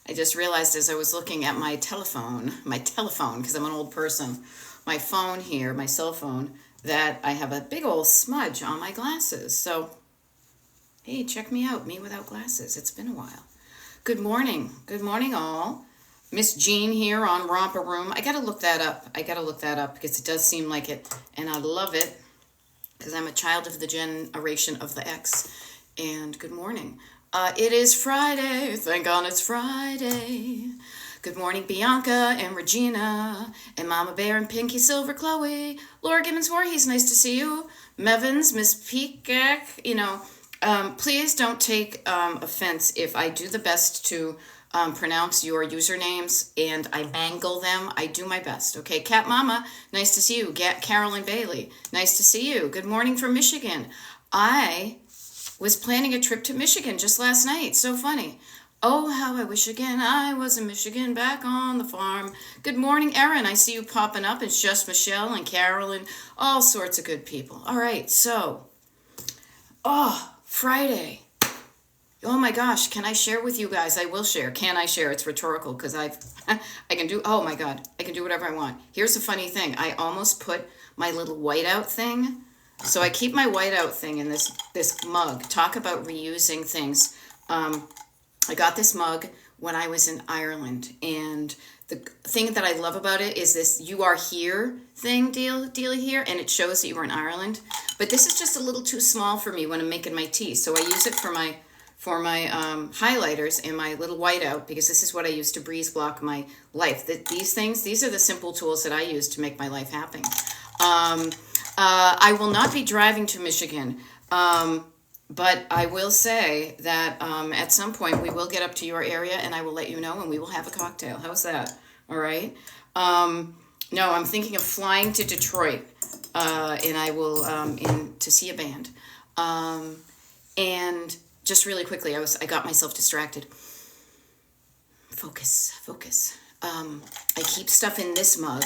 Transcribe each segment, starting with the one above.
I just realized as I was looking at my telephone, because I'm an old person, my phone here, my cell phone, that I have a big old smudge on my glasses. So, hey, check me out, me without glasses. It's been a while. Good morning. Good morning, all. Miss Jean here on Romper Room. I gotta look that up. Because it does seem like it, and I love it because I'm a child of the generation of the X. And good morning. It is Friday. Thank God it's Friday. Good morning, Bianca and Regina and Mama Bear and Pinky Silver Chloe. Laura Gibbons Voorhees, nice to see you. Mevins, Miss Peacock, please don't take offense if I do the best to pronounce your usernames and I mangle them. I do my best. Okay, Cat Mama, nice to see you. Carolyn Bailey, nice to see you. Good morning from Michigan. I was planning a trip to Michigan just last night. So funny. Oh, how I wish again I was in Michigan, back on the farm. Good morning, Erin. I see you popping up. It's just Michelle and Carolyn, all sorts of good people. All right, so, Friday. Oh my gosh, can I share with you guys? I will share. Can I share? It's rhetorical because I can do, oh my God, I can do whatever I want. Here's the funny thing. I almost put my little whiteout thing. So I keep my whiteout thing in this mug. Talk about reusing things. I got this mug when I was in Ireland, and the thing that I love about it is this "you are here" thing dealy here, and it shows that you were in Ireland. But this is just a little too small for me when I'm making my tea, so I use it for my highlighters and my little whiteout, because this is what I use to breeze block my life. These are the simple tools that I use to make my life happen. I will not be driving to Michigan, but I will say that at some point we will get up to your area and I will let you know and we will have a cocktail. How's that? All right. No, I'm thinking of flying to Detroit and I will to see a band. And just really quickly, I got myself distracted. Focus. I keep stuff in this mug,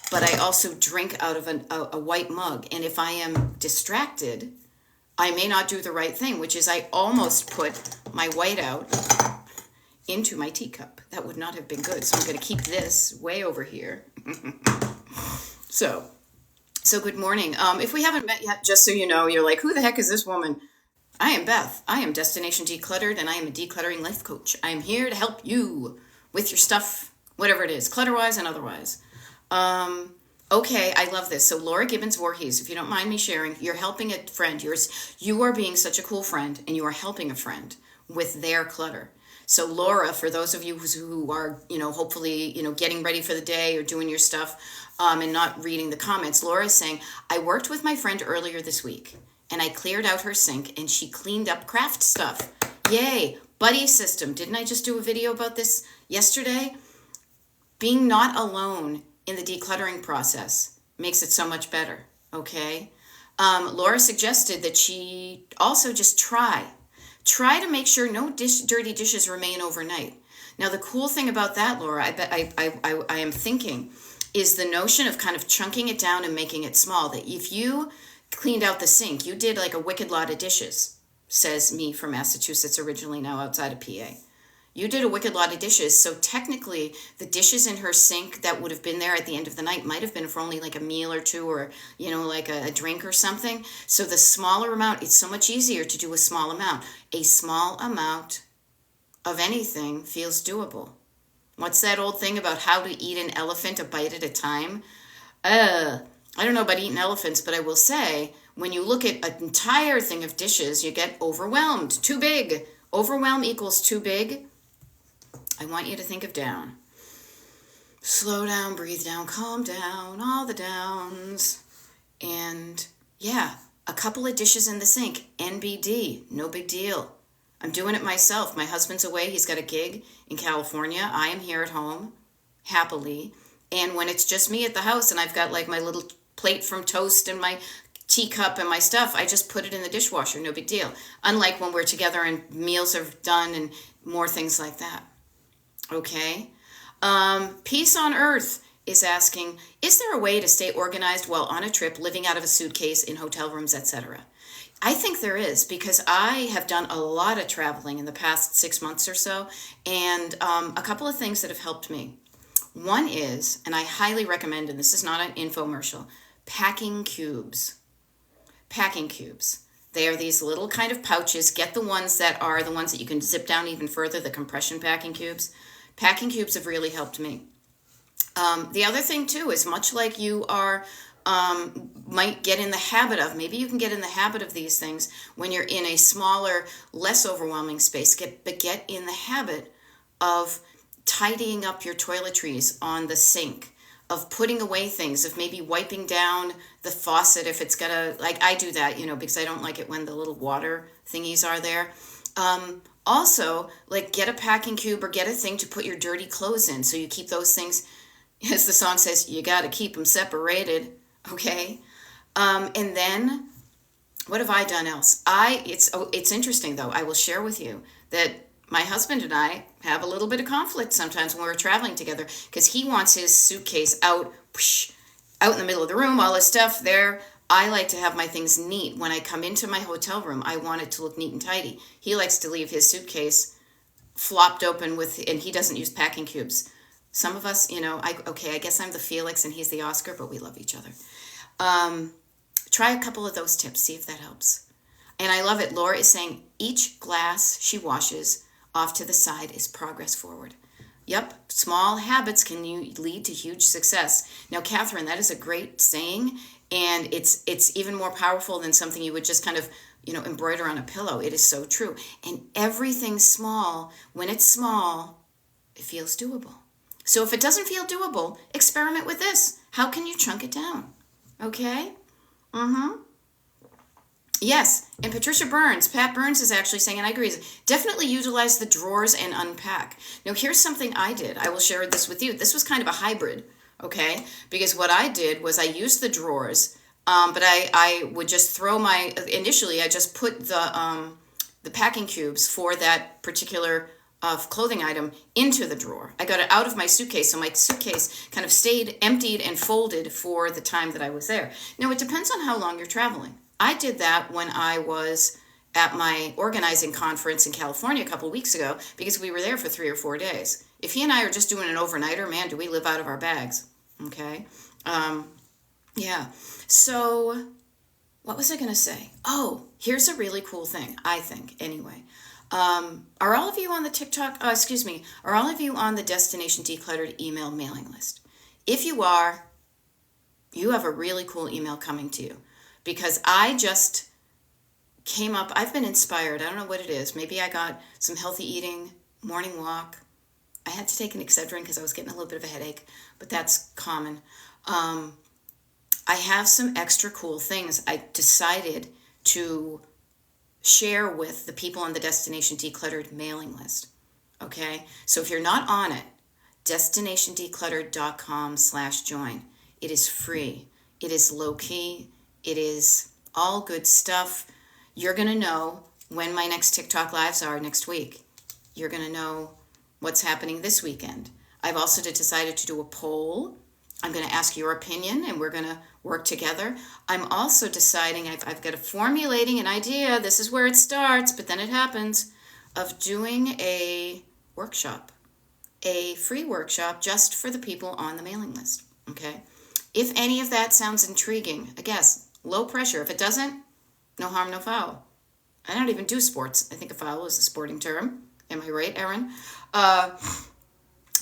but I also drink out of a white mug. And if I am distracted, I may not do the right thing, which is I almost put my whiteout into my teacup. That would not have been good. So I'm going to keep this way over here. So good morning. If we haven't met yet, just so you know, you're like, who the heck is this woman? I am Beth. I am Destination Decluttered, and I am a decluttering life coach. I am here to help you with your stuff, whatever it is, clutter-wise and otherwise. Okay, I love this. So Laura Gibbons Voorhees, if you don't mind me sharing, you're helping a friend. You are being such a cool friend, and you are helping a friend with their clutter. So Laura, for those of you who are, hopefully, getting ready for the day or doing your stuff and not reading the comments, Laura is saying, I worked with my friend earlier this week, and I cleared out her sink, and she cleaned up craft stuff. Yay, buddy system. Didn't I just do a video about this yesterday? Being not alone in the decluttering process makes it so much better, okay? Laura suggested that she also just try to make sure no dirty dishes remain overnight. Now, the cool thing about that, Laura, I am thinking, is the notion of kind of chunking it down and making it small. That if you cleaned out the sink, you did like a wicked lot of dishes, says me from Massachusetts, originally now outside of PA. You did a wicked lot of dishes, so technically the dishes in her sink that would have been there at the end of the night might have been for only like a meal or two or, like a drink or something. So the smaller amount, it's so much easier to do a small amount. A small amount of anything feels doable. What's that old thing about how to eat an elephant a bite at a time? I don't know about eating elephants, but I will say, when you look at an entire thing of dishes, you get overwhelmed. Too big. Overwhelm equals too big. I want you to think of down. Slow down, breathe down, calm down, all the downs. And yeah, a couple of dishes in the sink, NBD, no big deal. I'm doing it myself. My husband's away. He's got a gig in California. I am here at home, happily. And when it's just me at the house and I've got like my little plate from toast and my teacup and my stuff, I just put it in the dishwasher, no big deal. Unlike when we're together and meals are done and more things like that. Okay. Peace on Earth is asking, is there a way to stay organized while on a trip, living out of a suitcase in hotel rooms, etc.? I think there is because I have done a lot of traveling in the past 6 months or so, and a couple of things that have helped me. One is, and I highly recommend, and this is not an infomercial, packing cubes. Packing cubes. They are these little kind of pouches. Get the ones that are the ones that you can zip down even further, the compression packing cubes. Packing cubes have really helped me. The other thing too is much like you are might get in the habit of, maybe you can get in the habit of these things when you're in a smaller, less overwhelming space, but get in the habit of tidying up your toiletries on the sink, of putting away things, of maybe wiping down the faucet if it's gonna, like I do that, because I don't like it when the little water thingies are there. Also, like get a packing cube or get a thing to put your dirty clothes in so you keep those things, as the song says, you got to keep them separated, okay? And then what have I done else? It's interesting though. I will share with you that my husband and I have a little bit of conflict sometimes when we're traveling together because he wants his suitcase out in the middle of the room, all his stuff there. I like to have my things neat. When I come into my hotel room, I want it to look neat and tidy. He likes to leave his suitcase flopped open and he doesn't use packing cubes. Some of us, I guess I'm the Felix and he's the Oscar, but we love each other. Try a couple of those tips, see if that helps. And I love it. Laura is saying each glass she washes off to the side is progress forward. Yep, small habits can lead to huge success. Now, Catherine, that is a great saying, and it's even more powerful than something you would just kind of, embroider on a pillow. It is so true. And everything small, when it's small, it feels doable. So if it doesn't feel doable, experiment with this. How can you chunk it down? Okay? Yes, and Pat Burns is actually saying, and I agree, definitely utilize the drawers and unpack. Now, here's something I did. I will share this with you. This was kind of a hybrid, okay? Because what I did was I used the drawers, but I would just initially I just put the packing cubes for that particular clothing item into the drawer. I got it out of my suitcase, so my suitcase kind of stayed emptied and folded for the time that I was there. Now, it depends on how long you're traveling. I did that when I was at my organizing conference in California a couple of weeks ago because we were there for 3 or 4 days. If he and I are just doing an overnighter, man, do we live out of our bags, okay? Yeah. So what was I going to say? Oh, here's a really cool thing, I think, anyway. Are all of you on the TikTok, are all of you on the Destination Decluttered email mailing list? If you are, you have a really cool email coming to you because I just came up, I've been inspired. I don't know what it is. Maybe I got some healthy eating, morning walk. I had to take an Excedrin because I was getting a little bit of a headache, but that's common. I have some extra cool things I decided to share with the people on the Destination Decluttered mailing list. Okay? So if you're not on it, destinationdecluttered.com/join. It is free. It is low-key. It is all good stuff. You're going to know when my next TikTok lives are next week. You're going to know what's happening this weekend. I've also decided to do a poll. I'm going to ask your opinion, and we're going to work together. I'm also deciding, I've got formulating an idea, this is where it starts, but then it happens, of doing a workshop, a free workshop just for the people on the mailing list, okay? If any of that sounds intriguing, I guess, low pressure. If it doesn't, no harm, no foul. I don't even do sports. I think a foul is a sporting term. Am I right, Erin?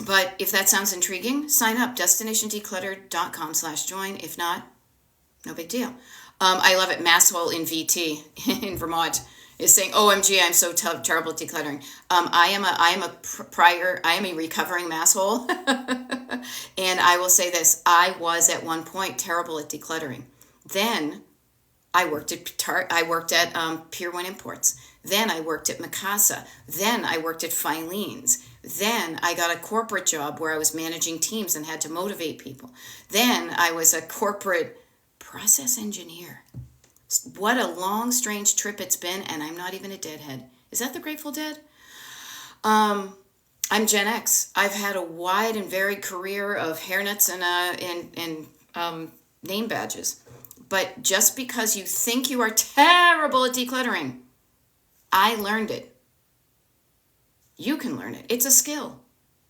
But if that sounds intriguing, sign up, destinationdecluttered.com/join. If not, no big deal. I love it. Masshole in VT in Vermont is saying, "OMG, I'm so terrible at decluttering." I am a recovering masshole, and I will say this: I was at one point terrible at decluttering. Then I worked at Pier 1 Imports. Then I worked at Mikasa. Then I worked at Filene's. Then I got a corporate job where I was managing teams and had to motivate people. Then I was a corporate process engineer. What a long, strange trip it's been, and I'm not even a deadhead. Is that the Grateful Dead? I'm Gen X. I've had a wide and varied career of hairnets and name badges. But just because you think you are terrible at decluttering, I learned it. You can learn it. It's a skill.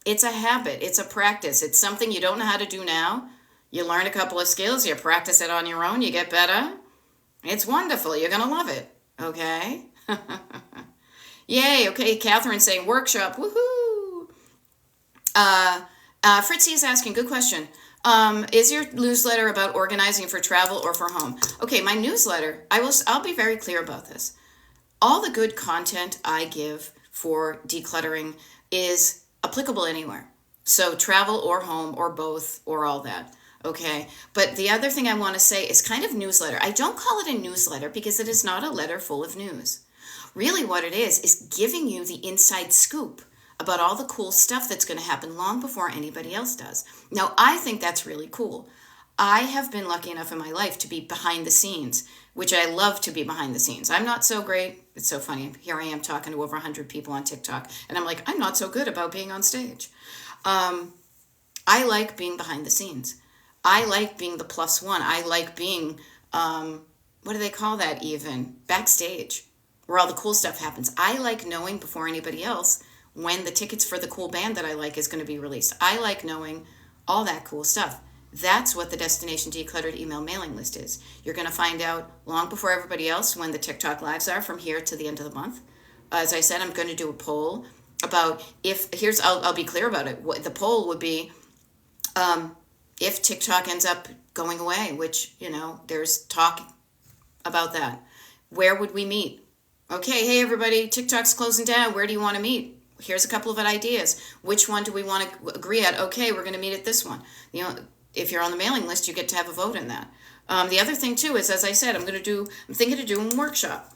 It's a habit. It's a practice. It's something you don't know how to do now. You learn a couple of skills. You practice it on your own. You get better. It's wonderful. You're going to love it. Okay? Yay. Okay, Catherine saying workshop. Woohoo. Fritzy is asking, good question. Is your newsletter about organizing for travel or for home? Okay, my newsletter, I'll be very clear about this. All the good content I give for decluttering is applicable anywhere. So travel or home or both or all that. Okay. But the other thing I want to say is kind of newsletter. I don't call it a newsletter because it is not a letter full of news. Really what it is giving you the inside scoop about all the cool stuff that's going to happen long before anybody else does. Now, I think that's really cool. I have been lucky enough in my life to be behind the scenes, which I love to be behind the scenes. I'm not so great. It's so funny. Here I am talking to over 100 people on TikTok, and I'm like, I'm not so good about being on stage. I like being behind the scenes. I like being the plus one. I like being, what do they call that even? Backstage, where all the cool stuff happens. I like knowing before anybody else when the tickets for the cool band that I like is going to be released. I like knowing all that cool stuff. That's what the Destination Decluttered email mailing list is. You're going to find out long before everybody else when the TikTok lives are from here to the end of the month. As I said, I'm going to do a poll about I'll be clear about it. What the poll would be, if TikTok ends up going away, which, there's talk about that. Where would we meet? Okay, hey everybody, TikTok's closing down. Where do you want to meet? Here's a couple of ideas. Which one do we want to agree at? Okay, we're going to meet at this one. If you're on the mailing list, you get to have a vote in that. The other thing too is, as I said, I'm thinking of doing a workshop.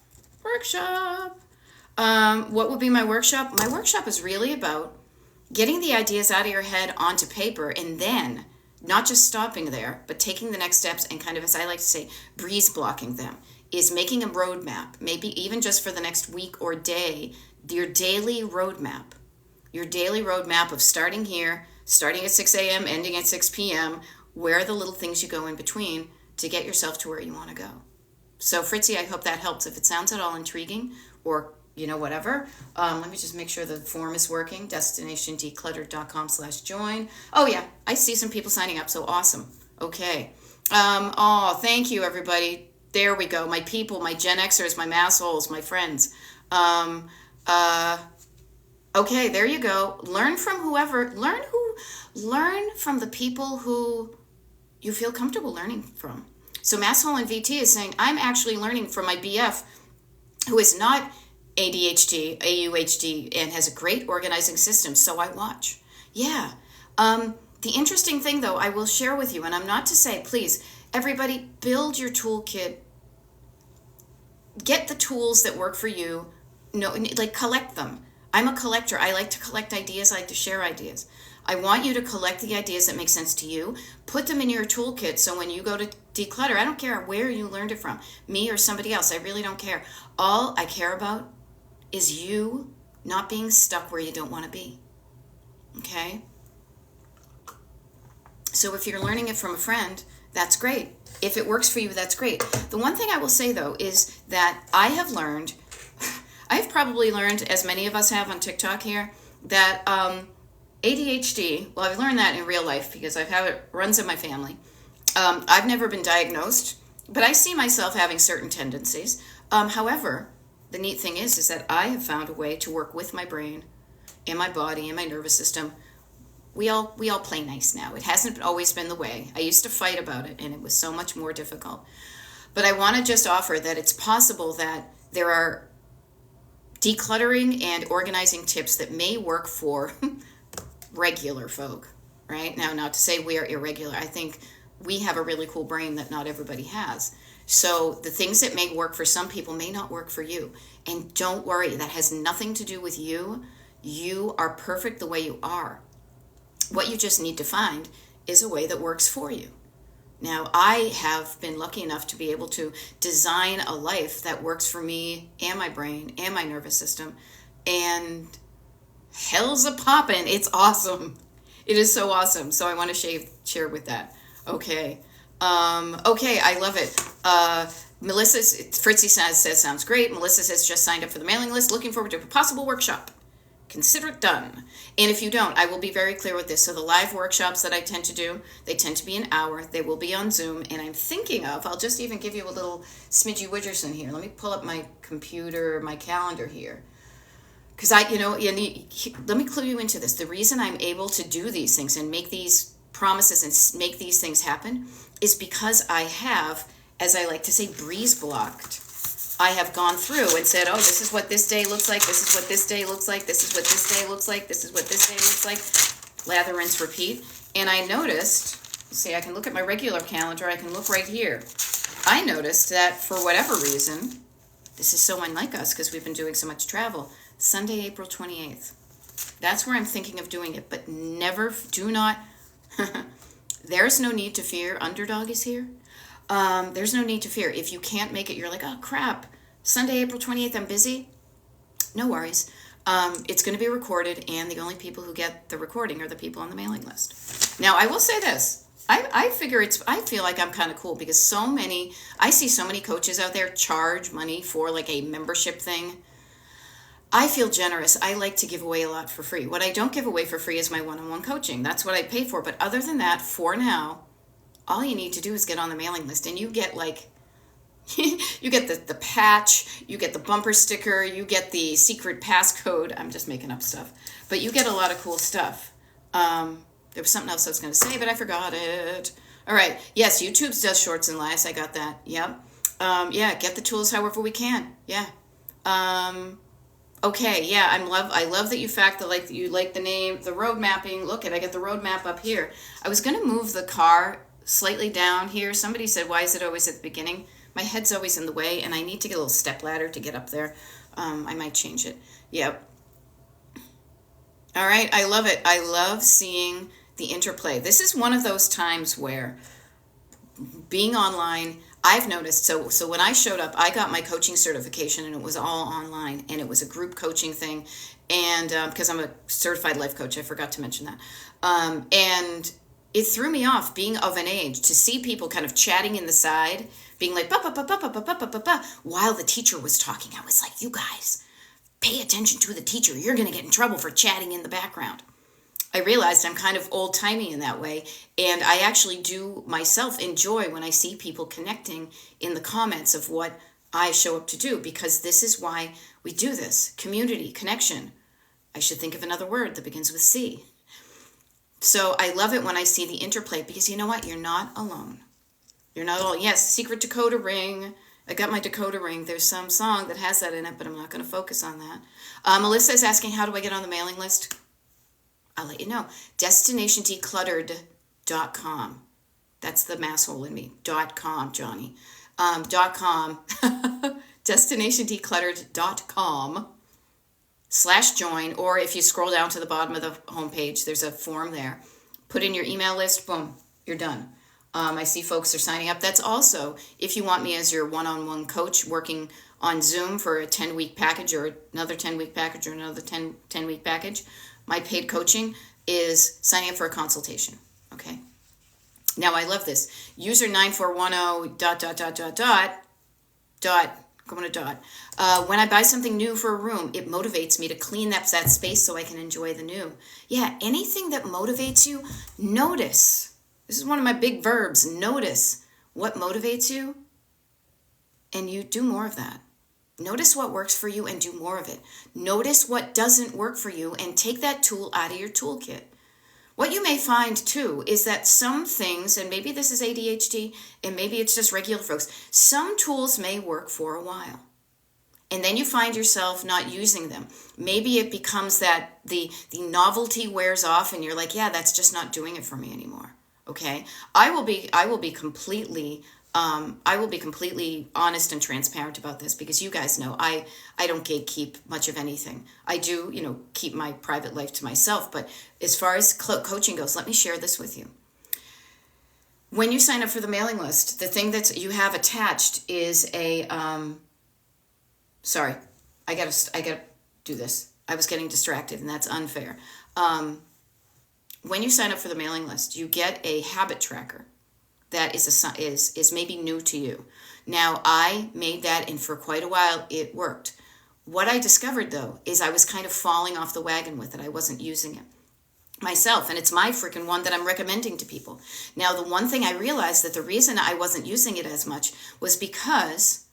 What would be my workshop? My workshop is really about getting the ideas out of your head onto paper, and then not just stopping there, but taking the next steps and kind of, as I like to say, breeze blocking them, is making a roadmap, maybe even just for the next week or day, your daily roadmap of starting here, starting at 6 a.m., ending at 6 p.m., where are the little things you go in between to get yourself to where you want to go. So Fritzy, I hope that helps. If it sounds at all intriguing or, whatever, let me just make sure the form is working, destinationdecluttered.com/join. Oh yeah, I see some people signing up, so awesome. Okay. Thank you everybody. There we go. My people, my Gen Xers, my massholes, my friends. Okay, there you go. Learn from the people who you feel comfortable learning from. So Masshole and VT is saying, I'm actually learning from my BF who is not ADHD, AUHD, and has a great organizing system, so I watch. Yeah. The interesting thing, though, I will share with you, and I'm not to say, please, everybody, build your toolkit. Get the tools that work for you. Collect them. I'm a collector. I like to collect ideas. I like to share ideas. I want you to collect the ideas that make sense to you. Put them in your toolkit so when you go to declutter, I don't care where you learned it from, me or somebody else. I really don't care. All I care about is you not being stuck where you don't want to be. Okay? So if you're learning it from a friend, that's great. If it works for you, that's great. The one thing I will say, though, is that I've probably learned, as many of us have on TikTok here, that ADHD, well, I've learned that in real life because it runs in my family. I've never been diagnosed, but I see myself having certain tendencies. However, the neat thing is that I have found a way to work with my brain and my body and my nervous system. We all play nice now. It hasn't always been the way. I used to fight about it, and it was so much more difficult. But I want to just offer that it's possible that there are decluttering and organizing tips that may work for regular folk, right? Now, not to say we are irregular. I think we have a really cool brain that not everybody has. So the things that may work for some people may not work for you. And don't worry, that has nothing to do with you. You are perfect the way you are. What you just need to find is a way that works for you. Now, I have been lucky enough to be able to design a life that works for me and my brain and my nervous system. And hell's a poppin'. It's awesome. It is so awesome. So I want to share with that. Okay. Okay, I love it. Fritzy says, sounds great. Melissa says, just signed up for the mailing list. Looking forward to a possible workshop. Consider it done. And if you don't, I will be very clear with this. So the live workshops that I tend to do, they tend to be an hour. They will be on Zoom. And I'm thinking of, I'll just even give you a little smidgy Widgerson here. Let me pull up my computer, my calendar here. Because let me clue you into this. The reason I'm able to do these things and make these promises and make these things happen is because I have, as I like to say, breeze blocked. I have gone through and said, oh, this is what this day looks like. This is what this day looks like. This is what this day looks like. This is what this day looks like. Lather, rinse, repeat. And I noticed, see, I can look at my regular calendar. I can look right here. I noticed that for whatever reason, this is so unlike us because we've been doing so much travel, Sunday, April 28th. That's where I'm thinking of doing it, but do not, there's no need to fear. Underdog is here. There's no need to fear. If you can't make it, you're like, oh crap, Sunday, April 28th, I'm busy. No worries. It's going to be recorded, and the only people who get the recording are the people on the mailing list. Now, I will say this. I feel like I'm kind of cool because I see so many coaches out there charge money for like a membership thing. I feel generous. I like to give away a lot for free. What I don't give away for free is my one-on-one coaching. That's what I pay for. But other than that, for now, all you need to do is get on the mailing list, and you get like, you get the patch, you get the bumper sticker, you get the secret passcode. I'm just making up stuff, but you get a lot of cool stuff. There was something else I was going to say, but I forgot it. All right. Yes, YouTube does shorts and lives. I got that. Yep. Yeah. Get the tools however we can. Yeah. Okay. Yeah. I love that you like the name, the road mapping. Look I got the road map up here. I was going to move the car slightly down here. Somebody said, why is it always at the beginning? My head's always in the way, and I need to get a little step ladder to get up there. I might change it. Yep. All right. I love it. I love seeing the interplay. This is one of those times where being online, I've noticed. So when I showed up, I got my coaching certification, and it was all online, and it was a group coaching thing. And because I'm a certified life coach, I forgot to mention that. And it threw me off being of an age to see people kind of chatting in the side, being like, ba, ba, ba, ba, ba, ba, ba, ba, ba, while the teacher was talking. I was like, you guys, pay attention to the teacher. You're going to get in trouble for chatting in the background. I realized I'm kind of old-timey in that way, and I actually do myself enjoy when I see people connecting in the comments of what I show up to do, because this is why we do this. Community, connection. I should think of another word that begins with C. So I love it when I see the interplay, because you know what? You're not alone. You're not alone. Yes, secret decoder ring. I got my decoder ring. There's some song that has that in it, but I'm not going to focus on that. Melissa is asking, how do I get on the mailing list? I'll let you know. DestinationDecluttered.com. That's the masshole in me. .com, Johnny. .com. DestinationDecluttered.com /join, or if you scroll down to the bottom of the homepage, there's a form there. Put in your email list, boom, you're done. I see folks are signing up. That's also, if you want me as your one-on-one coach working on Zoom for a 10-week package, or another 10-week package, or another 10-week package, my paid coaching is signing up for a consultation, okay? Now, I love this. User 9410 ... when I buy something new for a room, it motivates me to clean up that space so I can enjoy the new. Yeah, anything that motivates you, notice. This is one of my big verbs, notice what motivates you, and you do more of that. Notice what works for you and do more of it. Notice what doesn't work for you and take that tool out of your toolkit. What you may find, too, is that some things, and maybe this is ADHD, and maybe it's just regular folks, some tools may work for a while. And then you find yourself not using them. Maybe it becomes that the novelty wears off, and you're like, yeah, that's just not doing it for me anymore. Okay? I will be completely honest and transparent about this, because you guys know I don't gatekeep much of anything. I do, keep my private life to myself. But as far as coaching goes, let me share this with you. When you sign up for the mailing list, the thing that you have attached is a, sorry, I gotta do this. I was getting distracted, and that's unfair. When you sign up for the mailing list, you get a habit tracker. that is maybe new to you. Now, I made that, and for quite a while it worked. What I discovered, though, is I was kind of falling off the wagon with it. I wasn't using it myself, and it's my freaking one that I'm recommending to people. Now, the one thing I realized, that the reason I wasn't using it as much was because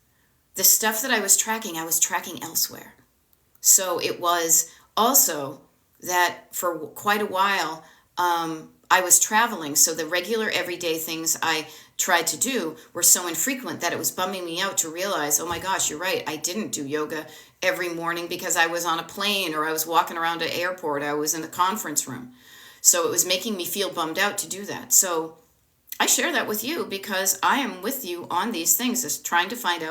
the stuff that I was tracking elsewhere. So it was also that for quite a while, I was traveling, so the regular everyday things I tried to do were so infrequent that it was bumming me out to realize, oh my gosh, you're right, I didn't do yoga every morning because I was on a plane, or I was walking around an airport, I was in a conference room. So it was making me feel bummed out to do that. So I share that with you because I am with you on these things, just trying to find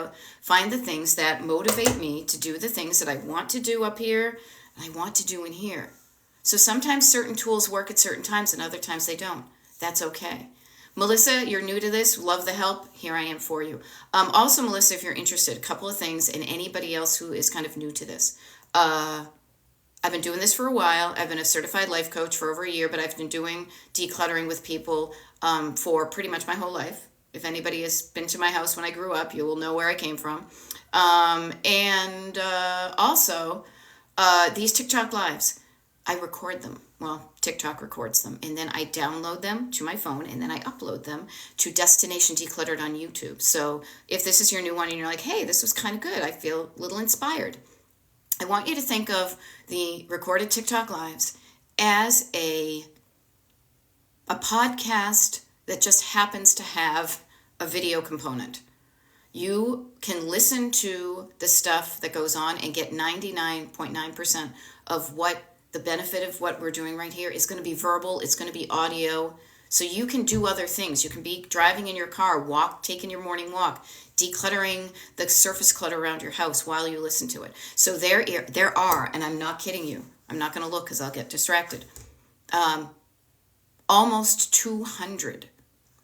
the things that motivate me to do the things that I want to do up here and I want to do in here. So sometimes certain tools work at certain times and other times they don't. That's okay. Melissa, you're new to this. Love the help. Here I am for you. Also, Melissa, if you're interested, a couple of things, and anybody else who is kind of new to this. I've been doing this for a while. I've been a certified life coach for over a year, but I've been doing decluttering with people for pretty much my whole life. If anybody has been to my house when I grew up, you will know where I came from. Also, these TikTok lives, I record them. Well, TikTok records them, and then I download them to my phone, and then I upload them to Destination Decluttered on YouTube. So if this is your new one and you're like, hey, this was kind of good, I feel a little inspired, I want you to think of the recorded TikTok lives as a podcast that just happens to have a video component. You can listen to the stuff that goes on and get 99.9% of what the benefit of what we're doing right here is going to be verbal. It's going to be audio. So you can do other things. You can be driving in your car, taking your morning walk, decluttering the surface clutter around your house while you listen to it. So there are, and I'm not kidding you, I'm not going to look because I'll get distracted, almost 200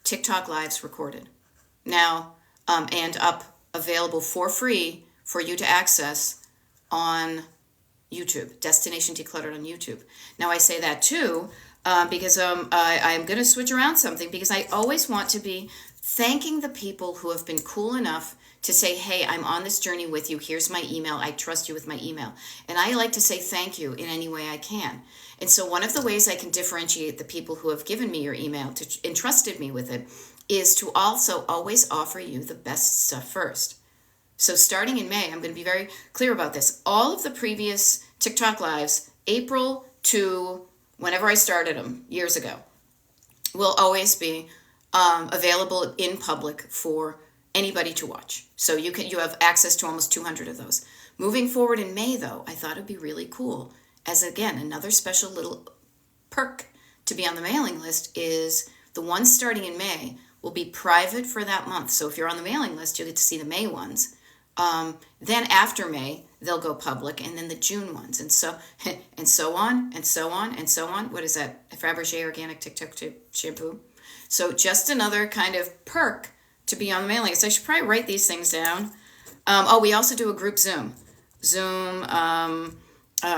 TikTok lives recorded now, and available for free for you to access on YouTube, Destination Decluttered on YouTube. Now I say that too because I'm going to switch around something, because I always want to be thanking the people who have been cool enough to say, hey, I'm on this journey with you. Here's my email. I trust you with my email. And I like to say thank you in any way I can. And so one of the ways I can differentiate the people who have given me your email, entrusted me with it, is to also always offer you the best stuff first. So starting in May, I'm going to be very clear about this. All of the previous TikTok lives, April to whenever I started them years ago, will always be available in public for anybody to watch. So you have access to almost 200 of those. Moving forward in May, though, I thought it'd be really cool, as again, another special little perk to be on the mailing list, is the ones starting in May will be private for that month. So if you're on the mailing list, you'll get to see the May ones. Then after May, they'll go public, and then the June ones, and so on, and so on, and so on. What is that? Fabergé Organic TikTok shampoo. So just another kind of perk to be on the mailing list. I should probably write these things down. We also do a group Zoom,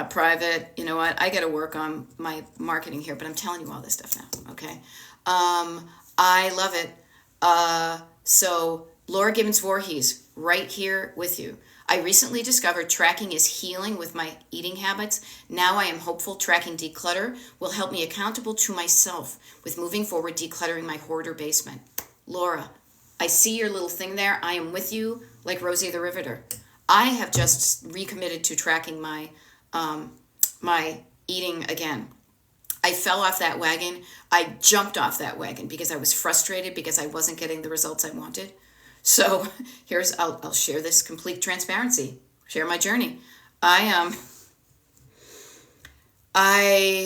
private. You know what? I got to work on my marketing here, but I'm telling you all this stuff now. Okay. I love it. So Laura Gibbons Voorhees, right here with you. I recently discovered tracking is healing with my eating habits. Now I am hopeful tracking declutter will help me accountable to myself with moving forward decluttering my hoarder basement. Laura, I see your little thing there. I am with you like Rosie the Riveter. I have just recommitted to tracking my my eating again. I fell off that wagon. I jumped off that wagon because I was frustrated because I wasn't getting the results I wanted. So I'll share this complete transparency, share my journey. I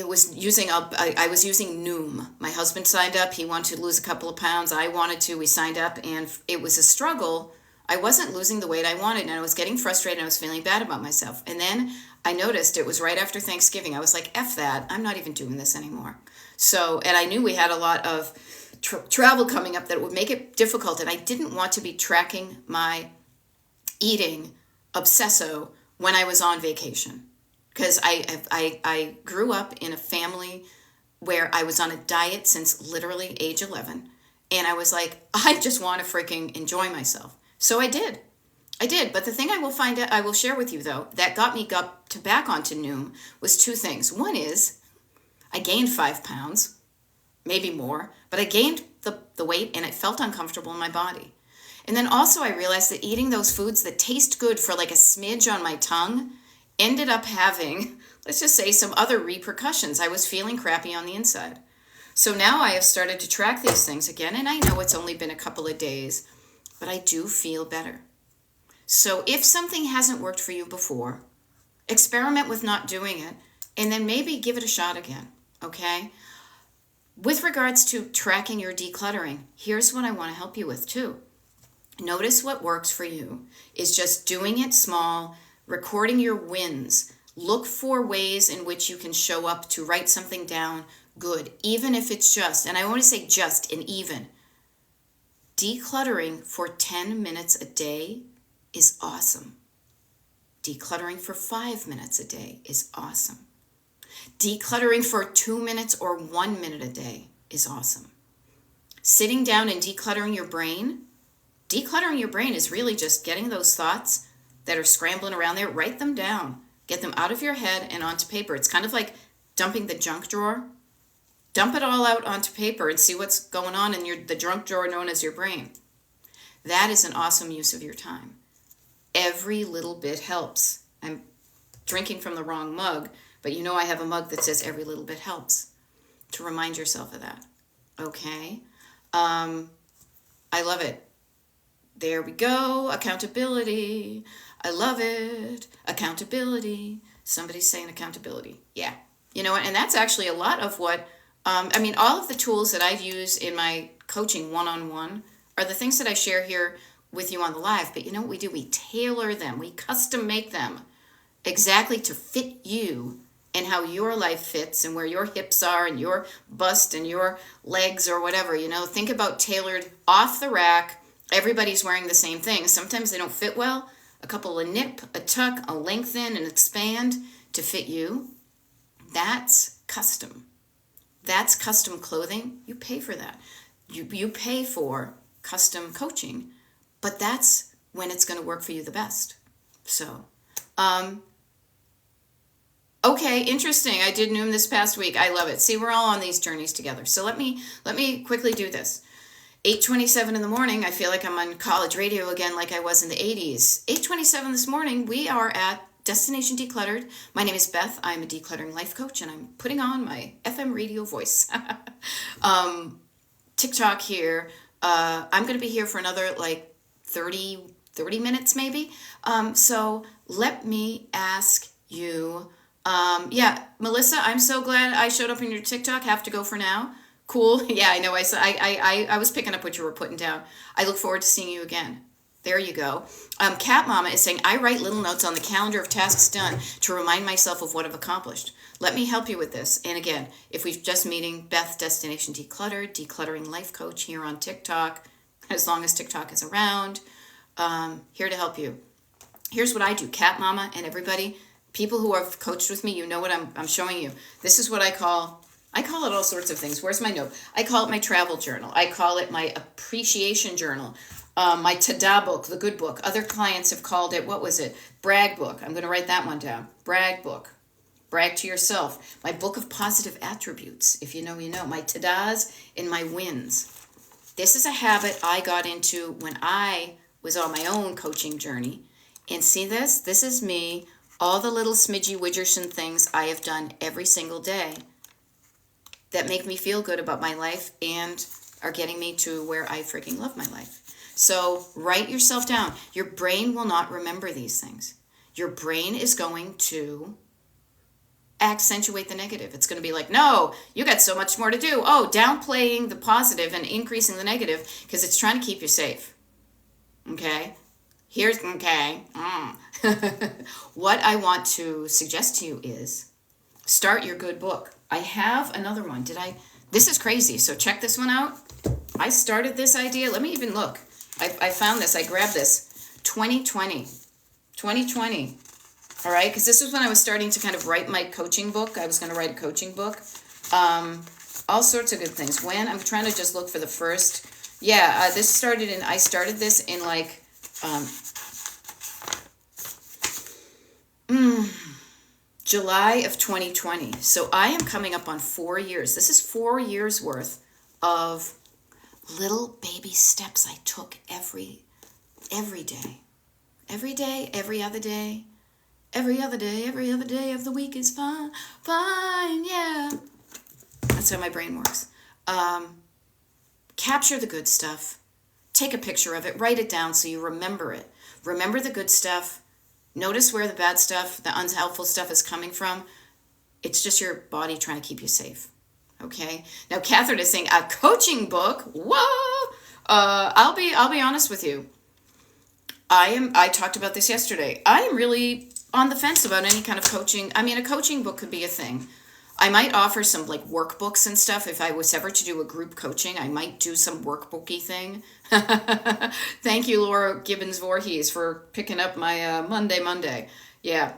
was using Noom. My husband signed up. He wanted to lose a couple of pounds. I wanted to. We signed up, and it was a struggle. I wasn't losing the weight I wanted, and I was getting frustrated, and I was feeling bad about myself. And then I noticed it was right after Thanksgiving. I was like, F that. I'm not even doing this anymore. So, and I knew we had a lot of travel coming up that would make it difficult, and I didn't want to be tracking my eating obsesso when I was on vacation, because I grew up in a family where I was on a diet since literally age 11, And I was like, I just want to freaking enjoy myself. So I did. But the thing I will share with you though, that got me back onto Noom was two things. One is I gained 5 pounds, maybe more, but I gained the weight and it felt uncomfortable in my body. And then also I realized that eating those foods that taste good for like a smidge on my tongue ended up having, let's just say, some other repercussions. I was feeling crappy on the inside. So now I have started to track these things again, and I know it's only been a couple of days, but I do feel better. So if something hasn't worked for you before, experiment with not doing it, and then maybe give it a shot again, okay? With regards to tracking your decluttering, here's what I want to help you with too. Notice what works for you is just doing it small, recording your wins. Look for ways in which you can show up to write something down good, even if it's just, and I want to say just and even. Decluttering for 10 minutes a day is awesome. Decluttering for 5 minutes a day is awesome. Decluttering for 2 minutes or 1 minute a day is awesome. Sitting down and decluttering your brain is really just getting those thoughts that are scrambling around there, write them down, get them out of your head and onto paper. It's kind of like dumping the junk drawer. Dump it all out onto paper and see what's going on in the junk drawer known as your brain. That is an awesome use of your time. Every little bit helps. I'm drinking from the wrong mug, but you know I have a mug that says every little bit helps, to remind yourself of that. Okay? I love it. There we go. Accountability. I love it. Accountability. Somebody's saying accountability. Yeah. You know what? And that's actually a lot of what, all of the tools that I've used in my coaching one-on-one are the things that I share here with you on the live. But you know what we do? We tailor them. We custom make them exactly to fit you and how your life fits and where your hips are and your bust and your legs or whatever. You know, think about tailored off the rack. Everybody's wearing the same thing. Sometimes they don't fit well. A couple of nip, a tuck, a lengthen, and expand to fit you. That's custom. That's custom clothing. You pay for that. You pay for custom coaching, but that's when it's going to work for you the best. So, okay, interesting. I did Noom this past week. I love it. See, we're all on these journeys together. So let me quickly do this. 8:27 in the morning, I feel like I'm on college radio again like I was in the 80s. 8:27 this morning, we are at Destination Decluttered. My name is Beth. I'm a decluttering life coach, and I'm putting on my FM radio voice. TikTok here. I'm going to be here for another 30 minutes maybe. So let me ask you, Melissa, I'm so glad I showed up in your TikTok. Have to go for now. Cool. Yeah, I know. I was picking up what you were putting down. I look forward to seeing you again. There you go. Cat Mama is saying, I write little notes on the calendar of tasks done to remind myself of what I've accomplished. Let me help you with this. And again, if we're just meeting Beth, Destination Decluttered, Decluttering Life Coach here on TikTok, as long as TikTok is around, here to help you. Here's what I do. Cat Mama and everybody, people who have coached with me, you know what I'm showing you. This is what I call it all sorts of things. Where's my note? I call it my travel journal. I call it my appreciation journal. My ta-da book, the good book. Other clients have called it, what was it? Brag book. I'm going to write that one down. Brag book. Brag to yourself. My book of positive attributes. If you know, you know. My ta-das and my wins. This is a habit I got into when I was on my own coaching journey. And see this? This is me. All the little smidgy widgerson things I have done every single day that make me feel good about my life and are getting me to where I freaking love my life. So write yourself down. Your brain will not remember these things. Your brain is going to accentuate the negative. It's going to be like, no, you got so much more to do. Oh, downplaying the positive and increasing the negative because it's trying to keep you safe. Okay? What I want to suggest to you is start your good book. I have another one. This is crazy. So check this one out. I started this idea. Let me even look. I found this. I grabbed this. 2020. All right. Because this is when I was starting to kind of write my coaching book. I was going to write a coaching book. All sorts of good things. I'm trying to just look for the first Yeah, I started this in like, um, July of 2020. So I am coming up on 4 years. This is 4 years worth of little baby steps I took every day. Every day, every other day, every other day, every other day of the week is fine, fine, yeah. That's how my brain works. Capture the good stuff. Take a picture of it. Write it down so you remember it. Remember the good stuff. Notice where the bad stuff, the unhelpful stuff is coming from. It's just your body trying to keep you safe. Okay? Now, Catherine is saying a coaching book. Whoa! I'll be honest with you. I talked about this yesterday. I am really on the fence about any kind of coaching. I mean, a coaching book could be a thing. I might offer some like workbooks and stuff. If I was ever to do a group coaching, I might do some workbooky thing. Thank you, Laura Gibbons Voorhees, for picking up my Monday. Yeah.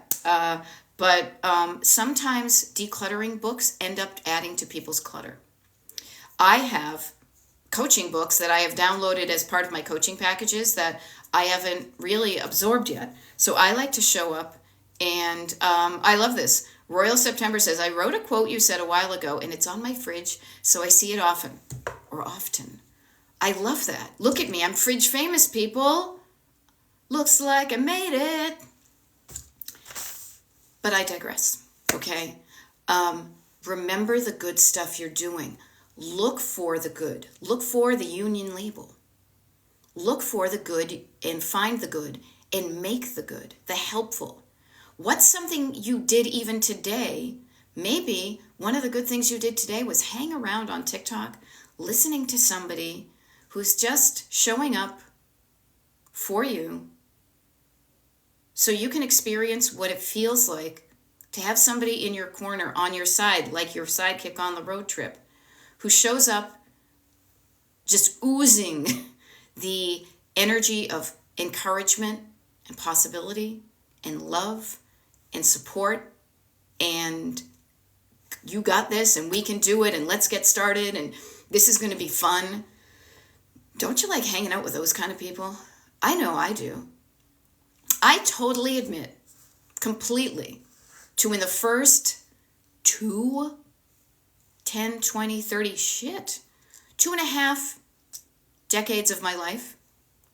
But sometimes decluttering books end up adding to people's clutter. I have coaching books that I have downloaded as part of my coaching packages that I haven't really absorbed yet. So I like to show up, and I love this. Royal September says, I wrote a quote you said a while ago, and it's on my fridge, so I see it often. I love that. Look at me. I'm fridge famous, people. Looks like I made it. But I digress, okay? Remember the good stuff you're doing. Look for the good. Look for the union label. Look for the good and find the good and make the good, the helpful. What's something you did even today? Maybe one of the good things you did today was hang around on TikTok, listening to somebody who's just showing up for you so you can experience what it feels like to have somebody in your corner, on your side, like your sidekick on the road trip, who shows up just oozing the energy of encouragement and possibility and love and support, and you got this and we can do it and let's get started and this is going to be fun. Don't you like hanging out with those kind of people? I know I do. I totally admit, completely, to in the first 2, 10, 20, 30, 2.5 decades of my life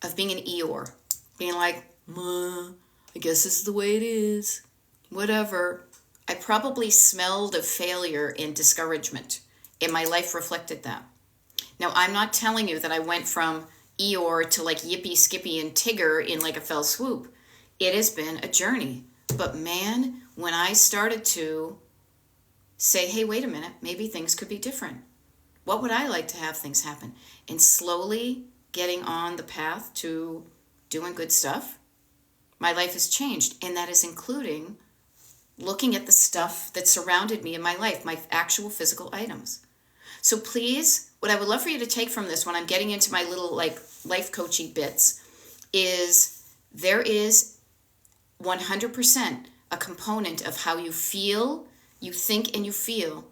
of being an Eeyore, being like, I guess this is the way it is, whatever. I probably smelled of failure and discouragement, and my life reflected that. Now, I'm not telling you that I went from Eeyore to like Yippee, Skippy, and Tigger in like a fell swoop. It has been a journey. But man, when I started to say, hey, wait a minute, maybe things could be different. What would I like to have things happen? And slowly getting on the path to doing good stuff, my life has changed. And that is including looking at the stuff that surrounded me in my life, my actual physical items. So please, what I would love for you to take from this when I'm getting into my little like life coachy bits is there is 100% a component of how you feel, you think, and you feel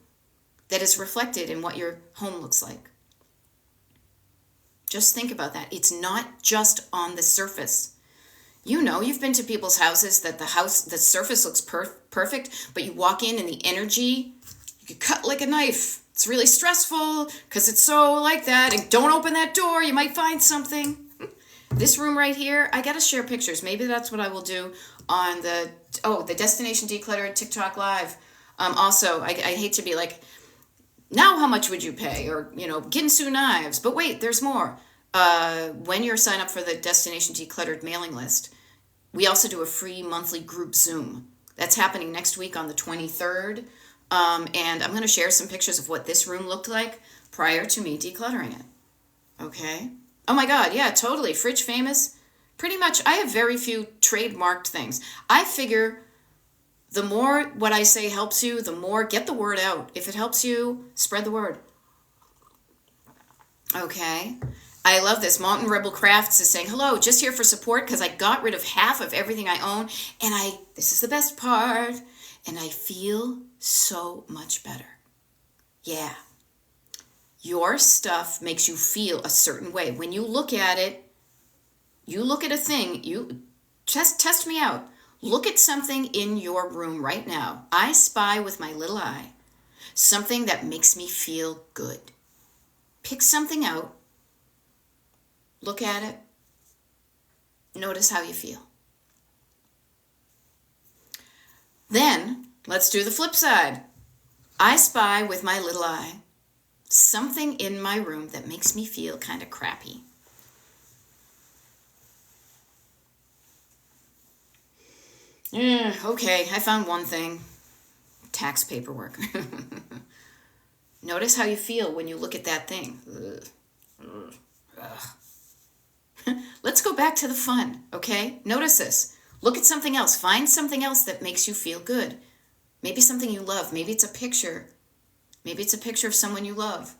that is reflected in what your home looks like. Just think about that. It's not just on the surface. You know, you've been to people's houses that the surface looks perfect, but you walk in and the energy, you get cut like a knife. It's really stressful because it's so like that. And don't open that door. You might find something. This room right here, I got to share pictures. Maybe that's what I will do on the Destination Decluttered TikTok Live. Also, I hate to be like, now how much would you pay? Or, Ginsu knives. But wait, there's more. When you're signed up for the Destination Decluttered mailing list, we also do a free monthly group Zoom. That's happening next week on the 23rd. And I'm going to share some pictures of what this room looked like prior to me decluttering it. Okay? Oh my God, yeah, totally. Fridge famous. Pretty much, I have very few trademarked things. I figure the more what I say helps you, the more get the word out. If it helps you, spread the word. Okay? I love this. Mountain Rebel Crafts is saying, hello, just here for support because I got rid of half of everything I own. And this is the best part, and I feel so much better. Yeah. Your stuff makes you feel a certain way. When you look at it, you look at a thing, you just test me out. Look at something in your room right now. I spy with my little eye something that makes me feel good. Pick something out, look at it, notice how you feel. Then, let's do the flip side. I spy with my little eye something in my room that makes me feel kind of crappy. Okay, I found one thing. Tax paperwork. Notice how you feel when you look at that thing. Let's go back to the fun, okay? Notice this. Look at something else. Find something else that makes you feel good. Maybe something you love. Maybe it's a picture. Maybe it's a picture of someone you love.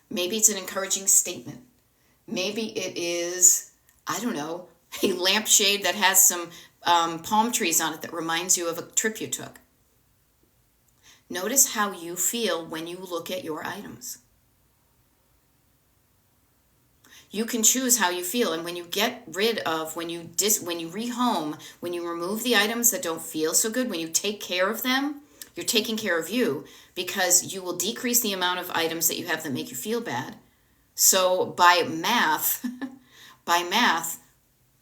Maybe it's an encouraging statement. Maybe it is, I don't know, a lampshade that has some palm trees on it that reminds you of a trip you took. Notice how you feel when you look at your items. You can choose how you feel, and when you get rid of, when you rehome, when you remove the items that don't feel so good, when you take care of them, you're taking care of you, because you will decrease the amount of items that you have that make you feel bad. So by math,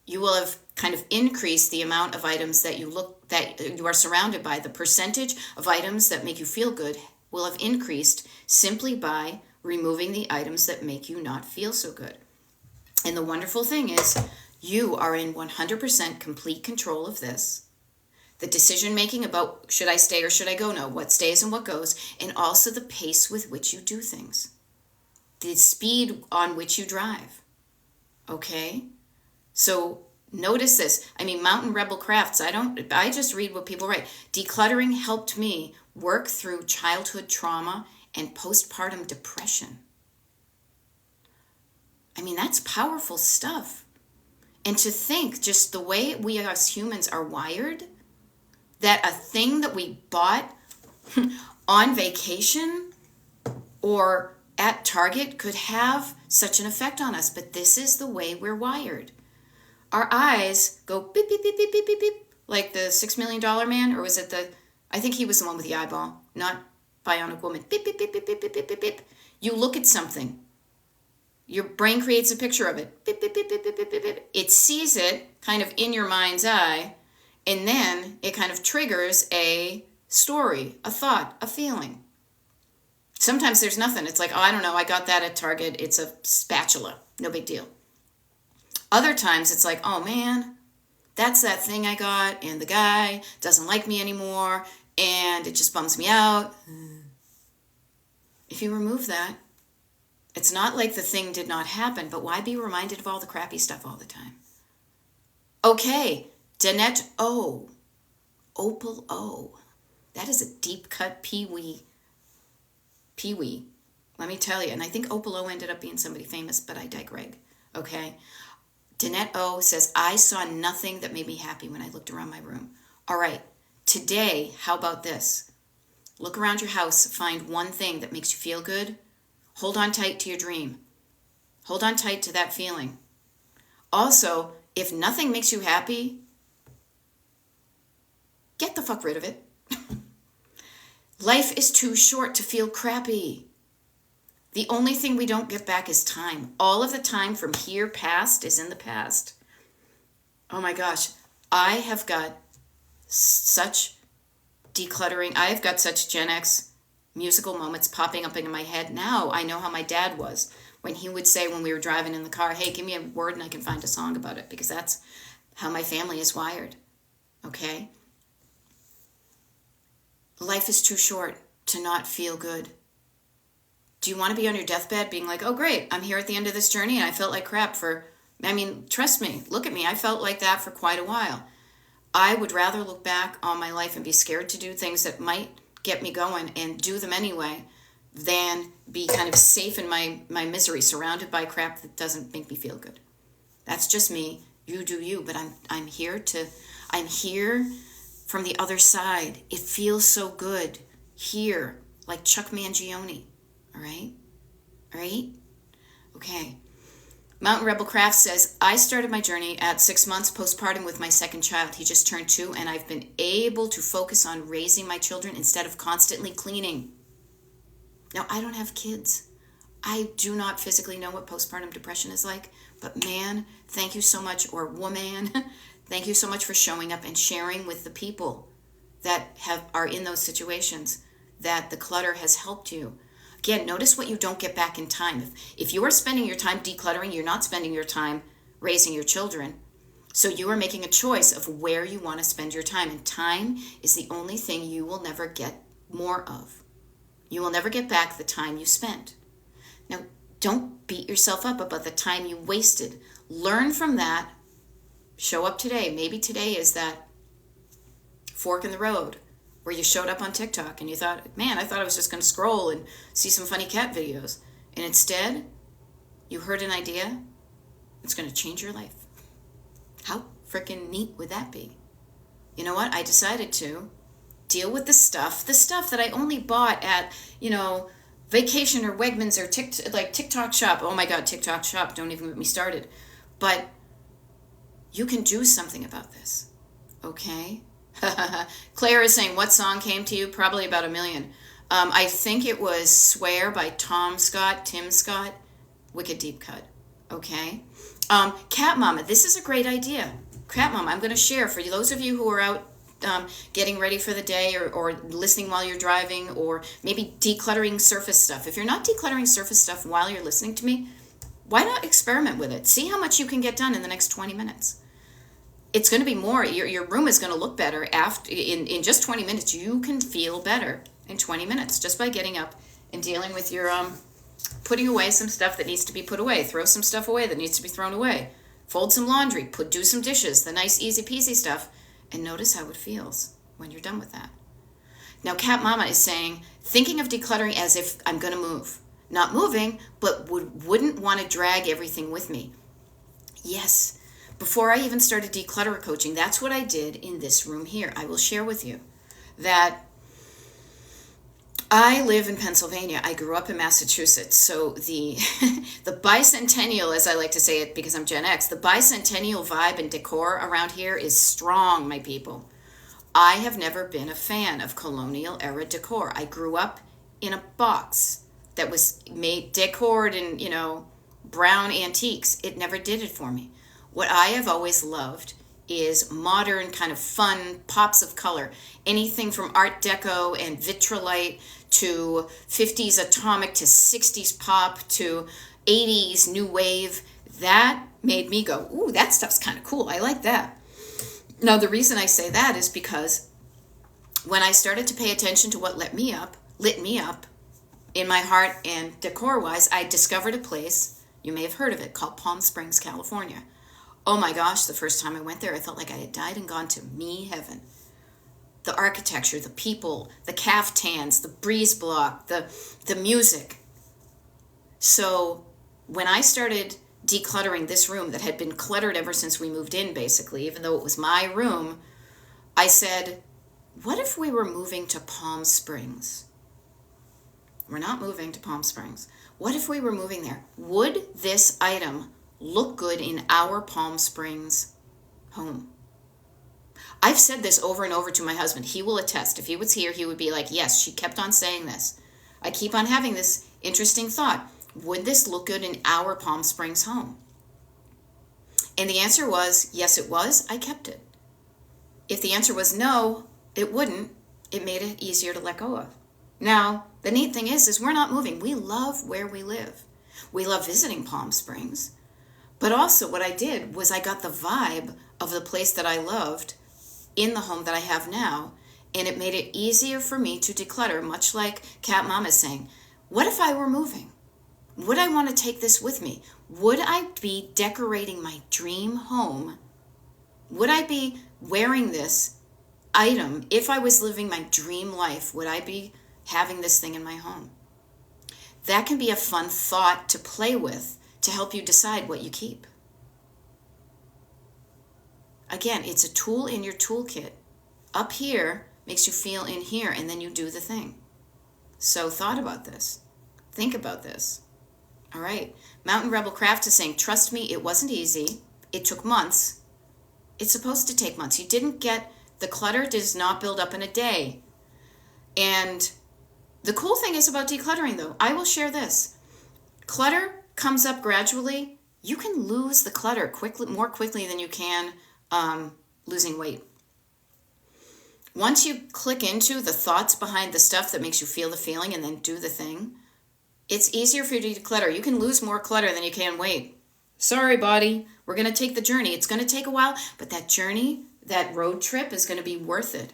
you will have kind of increased the amount of items that you are surrounded by. The percentage of items that make you feel good will have increased simply by removing the items that make you not feel so good. And the wonderful thing is, you are in 100% complete control of this. The decision making about should I stay or should I go, no, what stays and what goes, and also the pace with which you do things, the speed on which you drive. Okay? So notice this. I mean, Mountain Rebel Crafts, I just read what people write. Decluttering helped me work through childhood trauma and postpartum depression. I mean, that's powerful stuff. And to think just the way we as humans are wired, that a thing that we bought on vacation or at Target could have such an effect on us. But this is the way we're wired. Our eyes go beep, beep, beep, beep, beep, beep, beep, like the $6 Million Man, or was it I think he was the one with the eyeball, not Bionic Woman. Beep, beep, beep, beep, beep, beep, beep, beep, beep. You look at something. Your brain creates a picture of it. Beep, beep, beep, beep, beep, beep, beep, beep. It sees it kind of in your mind's eye, and then it kind of triggers a story, a thought, a feeling. Sometimes there's nothing. It's like, oh, I don't know, I got that at Target. It's a spatula. No big deal. Other times it's like, oh man, that's that thing I got, and the guy doesn't like me anymore, and it just bums me out. If you remove that, it's not like the thing did not happen, but why be reminded of all the crappy stuff all the time? Okay, Danette O. Opal O. That is a deep cut Pee-wee. Let me tell you. And I think Opal O ended up being somebody famous, but I digress. Okay? Danette O says, I saw nothing that made me happy when I looked around my room. All right. Today, how about this? Look around your house. Find one thing that makes you feel good. Hold on tight to your dream. Hold on tight to that feeling. Also, if nothing makes you happy, get the fuck rid of it. Life is too short to feel crappy. The only thing we don't get back is time. All of the time from here past is in the past. Oh my gosh, I have got such decluttering. I have got such Gen X musical moments popping up into my head. Now I know how my dad was when he would say when we were driving in the car, hey, give me a word and I can find a song about it, because that's how my family is wired. Okay? Life is too short to not feel good. Do you want to be on your deathbed being like, oh, great, I'm here at the end of this journey and I felt like crap trust me, look at me. I felt like that for quite a while. I would rather look back on my life and be scared to do things that might get me going and do them anyway than be kind of safe in my misery, surrounded by crap that doesn't make me feel good. That's just me. You do you, but I'm here from the other side. It feels so good here, like Chuck Mangione. All right? right? Okay. Mountain Rebel Craft says, I started my journey at 6 months postpartum with my second child. He just turned 2, and I've been able to focus on raising my children instead of constantly cleaning. Now, I don't have kids. I do not physically know what postpartum depression is like, but man, thank you so much, or woman, thank you so much for showing up and sharing with the people that are in those situations, that the clutter has helped you. Again, notice what you don't get back in time. If you are spending your time decluttering, you're not spending your time raising your children. So you are making a choice of where you want to spend your time. And time is the only thing you will never get more of. You will never get back the time you spent. Now, don't beat yourself up about the time you wasted. Learn from that. Show up today. Maybe today is that fork in the road where you showed up on TikTok and you thought, man, I thought I was just going to scroll and see some funny cat videos. And instead, you heard an idea that's going to change your life. How freaking neat would that be? You know what? I decided to deal with the stuff that I only bought at, Vacation or Wegmans or TikTok Shop. Oh my God, TikTok Shop. Don't even get me started. But you can do something about this. Okay? Claire is saying, what song came to you? Probably about a million. I think it was Swear by Tim Scott, Wicked Deep Cut. Okay? Cat Mama, this is a great idea. Cat Mama, I'm going to share for those of you who are out getting ready for the day or listening while you're driving or maybe decluttering surface stuff. If you're not decluttering surface stuff while you're listening to me, why not experiment with it? See how much you can get done in the next 20 minutes. It's going to be more. Your room is going to look better after in just 20 minutes. You can feel better in 20 minutes just by getting up and dealing with your putting away some stuff that needs to be put away, throw some stuff away that needs to be thrown away, fold some laundry, do some dishes, the nice easy peasy stuff, and notice how it feels when you're done with that. Now, Cat Mama is saying, thinking of decluttering as if I'm going to move. Not moving, but wouldn't want to drag everything with me. Yes. Before I even started declutter coaching, that's what I did in this room here. I will share with you that I live in Pennsylvania. I grew up in Massachusetts. So the bicentennial, as I like to say it because I'm Gen X, the bicentennial vibe and decor around here is strong, my people. I have never been a fan of colonial era decor. I grew up in a box that was decored in, brown antiques. It never did it for me. What I have always loved is modern kind of fun pops of color. Anything from Art Deco and Vitrolite to 50s atomic to 60s pop to 80s new wave. That made me go, ooh, that stuff's kind of cool. I like that. Now, the reason I say that is because when I started to pay attention to what lit me up in my heart and decor-wise, I discovered a place, you may have heard of it, called Palm Springs, California. Oh my gosh, the first time I went there, I felt like I had died and gone to heaven. The architecture, the people, the caftans, the breeze block, the music. So when I started decluttering this room that had been cluttered ever since we moved in, basically, even though it was my room, I said, what if we were moving to Palm Springs? We're not moving to Palm Springs. What if we were moving there? Would this item look good in our Palm Springs home? I've said this over and over to my husband. He will attest. If he was here, he would be like, yes, she kept on saying this. I keep on having this interesting thought. Would this look good in our Palm Springs home? And the answer was, yes, it was. I kept it. If the answer was no, it wouldn't. It made it easier to let go of. Now, the neat thing is we're not moving. We love where we live. We love visiting Palm Springs. But also what I did was I got the vibe of the place that I loved in the home that I have now, and it made it easier for me to declutter, much like Cat Mama is saying, what if I were moving? Would I want to take this with me? Would I be decorating my dream home? Would I be wearing this item? If I was living my dream life, would I be having this thing in my home? That can be a fun thought to play with to help you decide what you keep. Again, it's a tool in your toolkit. Up here makes you feel in here, and then you do the thing. So thought about this. Think about this. All right. Mountain Rebel Craft is saying, trust me, it wasn't easy. It took months. It's supposed to take months. You didn't get, the clutter does not build up in a day. And the cool thing is about decluttering, though, I will share this. Clutter comes up gradually. You can lose the clutter more quickly than you can losing weight. Once you click into the thoughts behind the stuff that makes you feel the feeling and then do the thing, it's easier for you to declutter. You can lose more clutter than you can weight. Sorry, body. We're going to take the journey. It's going to take a while, but that journey, that road trip is going to be worth it.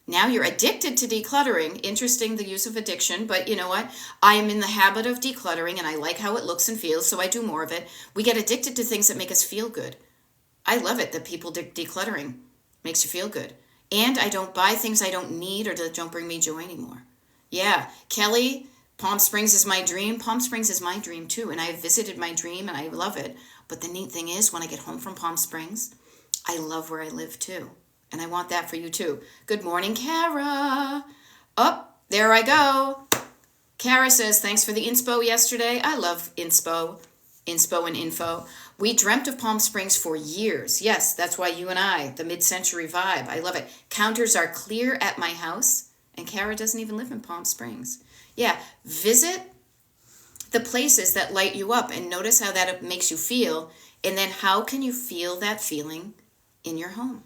Now you're addicted to decluttering. Interesting, the use of addiction, but you know what? I am in the habit of decluttering and I like how it looks and feels, so I do more of it. We get addicted to things that make us feel good. I love it that people decluttering makes you feel good. And I don't buy things I don't need or that don't bring me joy anymore. Yeah, Kelly, Palm Springs is my dream. Palm Springs is my dream too, and I have visited my dream and I love it. But the neat thing is when I get home from Palm Springs, I love where I live too. And I want that for you too. Good morning, Kara. Oh, there I go. Kara says, thanks for the inspo yesterday. I love inspo and info. We dreamt of Palm Springs for years. Yes, that's why you and I, the mid-century vibe. I love it. Counters are clear at my house. And Kara doesn't even live in Palm Springs. Yeah, visit the places that light you up and notice how that makes you feel. And then how can you feel that feeling in your home?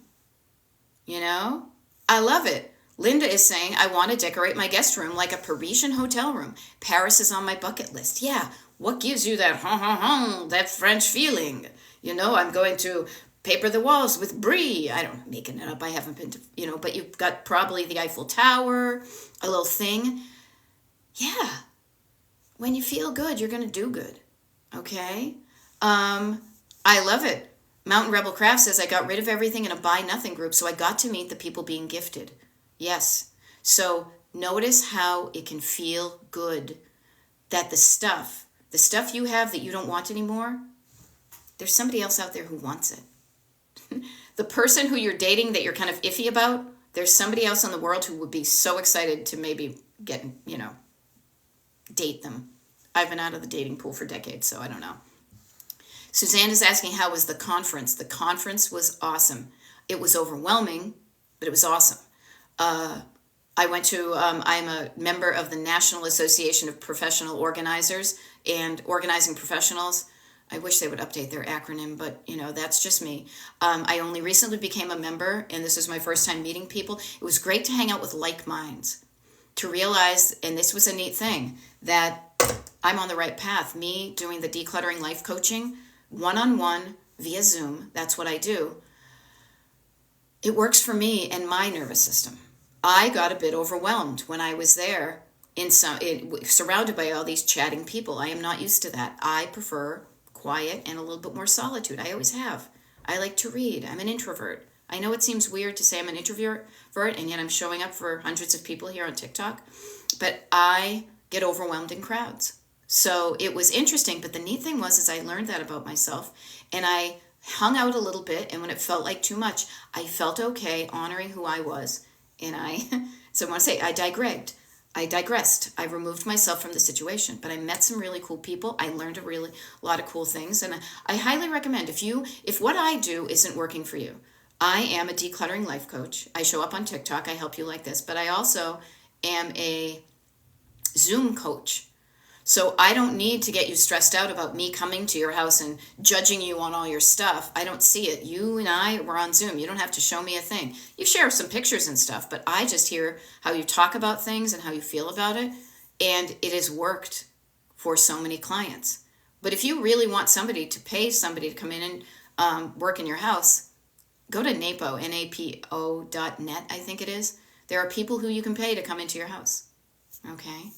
You know, I love it. Linda is saying, I want to decorate my guest room like a Parisian hotel room. Paris is on my bucket list. Yeah, what gives you that, that French feeling? You know, I'm going to paper the walls with brie. I don't know, making it up. I haven't been to, but you've got probably the Eiffel Tower, a little thing. Yeah, when you feel good, you're going to do good. Okay? I love it. Mountain Rebel Craft says, I got rid of everything in a buy nothing group, so I got to meet the people being gifted. Yes. So notice how it can feel good that the stuff you have that you don't want anymore, there's somebody else out there who wants it. The person who you're dating that you're kind of iffy about, there's somebody else in the world who would be so excited to maybe get, date them. I've been out of the dating pool for decades, so I don't know. Suzanne is asking, how was the conference? The conference was awesome. It was overwhelming, but it was awesome. I went to, I'm a member of the National Association of Professional Organizers and Organizing Professionals. I wish they would update their acronym, but that's just me. I only recently became a member, and this was my first time meeting people. It was great to hang out with like minds, to realize, and this was a neat thing, that I'm on the right path. Me doing the decluttering life coaching, one-on-one via Zoom, that's what I do. It works for me and my nervous system. I got a bit overwhelmed when I was there surrounded by all these chatting people. I am not used to that. I prefer quiet and a little bit more solitude. I always have. I like to read. I'm an introvert. I know it seems weird to say I'm an introvert, and yet I'm showing up for hundreds of people here on TikTok, but I get overwhelmed in crowds. So it was interesting, but the neat thing was I learned that about myself, and I hung out a little bit, and when it felt like too much, I felt okay honoring who I was, and so I want to say I digressed. I removed myself from the situation, but I met some really cool people. I learned a lot of cool things, and I highly recommend if what I do isn't working for you. I am a decluttering life coach. I show up on TikTok. I help you like this, but I also am a Zoom coach. So I don't need to get you stressed out about me coming to your house and judging you on all your stuff. I don't see it. You and I were on Zoom. You don't have to show me a thing. You share some pictures and stuff, but I just hear how you talk about things and how you feel about it. And it has worked for so many clients. But if you really want somebody to pay somebody to come in and work in your house, go to NAPO, NAPO.net, I think it is. There are people who you can pay to come into your house. Okay.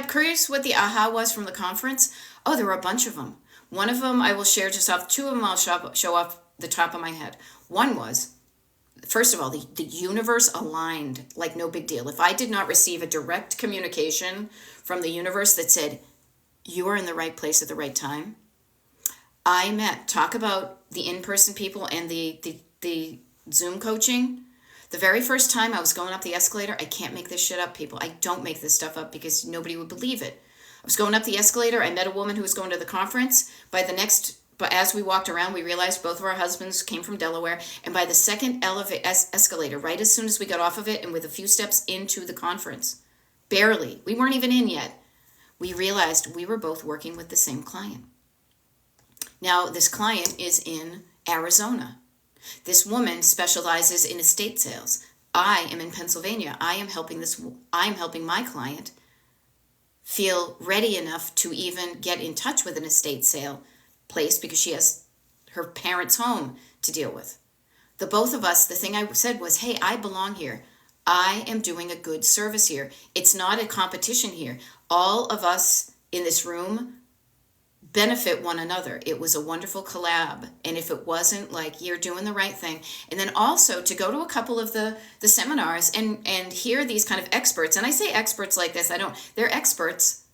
Curious what the aha was from the conference. Oh, there were a bunch of them. One of them I will share just off. Two of them I'll show off the top of my head. One was, first of all, the universe aligned like no big deal. If I did not receive a direct communication from the universe that said, you are in the right place at the right time, talk about the in-person people and the Zoom coaching. The very first time I was going up the escalator, I can't make this shit up, people. I don't make this stuff up because nobody would believe it. I was going up the escalator. I met a woman who was going to the conference. But as we walked around, we realized both of our husbands came from Delaware. And by the second escalator, right as soon as we got off of it and with a few steps into the conference, barely, we weren't even in yet, we realized we were both working with the same client. Now, this client is in Arizona. This woman specializes in estate sales. I am in Pennsylvania. I'm helping my client feel ready enough to even get in touch with an estate sale place because she has her parents' home to deal with. The both of us, the thing I said was, hey, I belong here. I am doing a good service here. It's not a competition here. All of us in this room benefit one another. It was a wonderful collab. And if it wasn't, like, you're doing the right thing. And then also to go to a couple of the seminars and hear these kind of experts. And I say experts like this, they're experts.